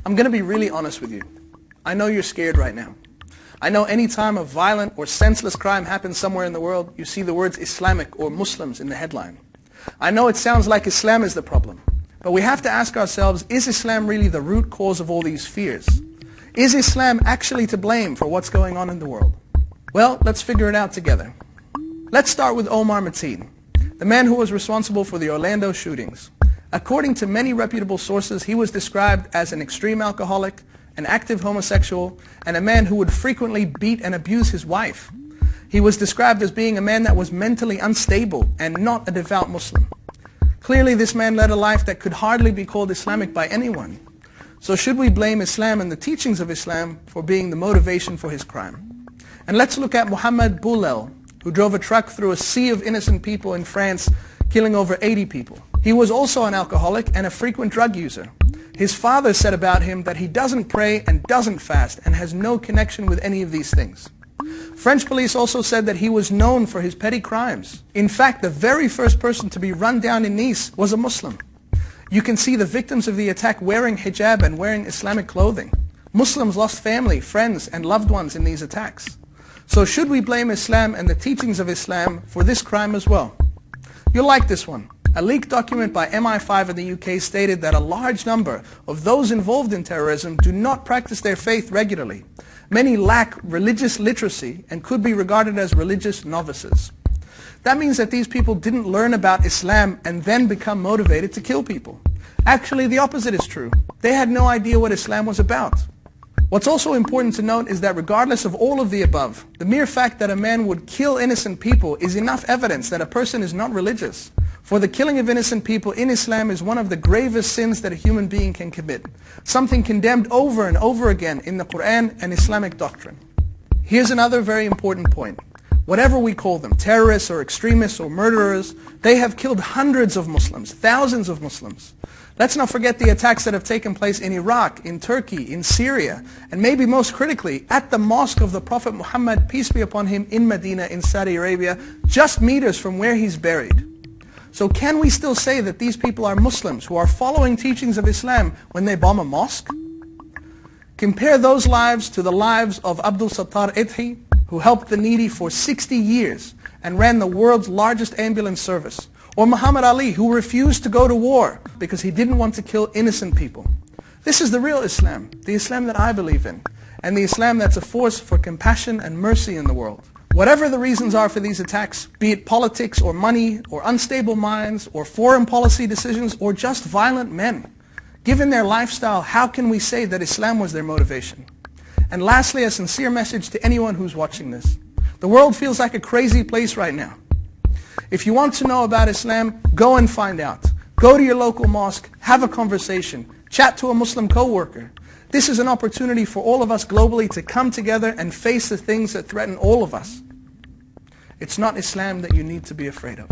I'm going to be really honest with you. I know you're scared right now. I know any time a violent or senseless crime happens somewhere in the world, you see the words Islamic or Muslims in the headline. I know it sounds like Islam is the problem, but we have to ask ourselves, is Islam really the root cause of all these fears? Is Islam actually to blame for what's going on in the world? Well, let's figure it out together. Let's start with Omar Mateen, the man who was responsible for the Orlando shootings. According to many reputable sources, he was described as an extreme alcoholic, an active homosexual, and a man who would frequently beat and abuse his wife. He was described as being a man that was mentally unstable and not a devout Muslim. Clearly, this man led a life that could hardly be called Islamic by anyone. So should we blame Islam and the teachings of Islam for being the motivation for his crime? And let's look at Muhammad Boulel, who drove a truck through a sea of innocent people in France, killing over 80 people. He was also an alcoholic and a frequent drug user. His father said about him that he doesn't pray and doesn't fast and has no connection with any of these things. French police also said that he was known for his petty crimes. In fact, the very first person to be run down in Nice was a Muslim. You can see the victims of the attack wearing hijab and wearing Islamic clothing. Muslims lost family, friends, and loved ones in these attacks. So should we blame Islam and the teachings of Islam for this crime as well? You'll like this one. A leaked document by MI5 in the UK stated that a large number of those involved in terrorism do not practice their faith regularly. Many lack religious literacy and could be regarded as religious novices. That means that these people didn't learn about Islam and then become motivated to kill people. Actually, the opposite is true. They had no idea what Islam was about. What's also important to note is that regardless of all of the above, the mere fact that a man would kill innocent people is enough evidence that a person is not religious. For the killing of innocent people in Islam is one of the gravest sins that a human being can commit, something condemned over and over again in the Quran and Islamic doctrine. Here's another very important point. Whatever we call them, terrorists or extremists or murderers, they have killed hundreds of Muslims, thousands of Muslims. Let's not forget the attacks that have taken place in Iraq, in Turkey, in Syria, and maybe most critically, at the mosque of the Prophet Muhammad, peace be upon him, in Medina, in Saudi Arabia, just meters from where he's buried. So can we still say that these people are Muslims who are following teachings of Islam when they bomb a mosque? Compare those lives to the lives of Abdul Sattar Idhi, who helped the needy for 60 years and ran the world's largest ambulance service. Or Muhammad Ali, who refused to go to war because he didn't want to kill innocent people. This is the real Islam, the Islam that I believe in, and the Islam that's a force for compassion and mercy in the world. Whatever the reasons are for these attacks, be it politics or money or unstable minds or foreign policy decisions or just violent men, given their lifestyle, how can we say that Islam was their motivation? And lastly, a sincere message to anyone who's watching this. The world feels like a crazy place right now. If you want to know about Islam, go and find out. Go to your local mosque, have a conversation, chat to a Muslim co-worker. This is an opportunity for all of us globally to come together and face the things that threaten all of us. It's not Islam that you need to be afraid of.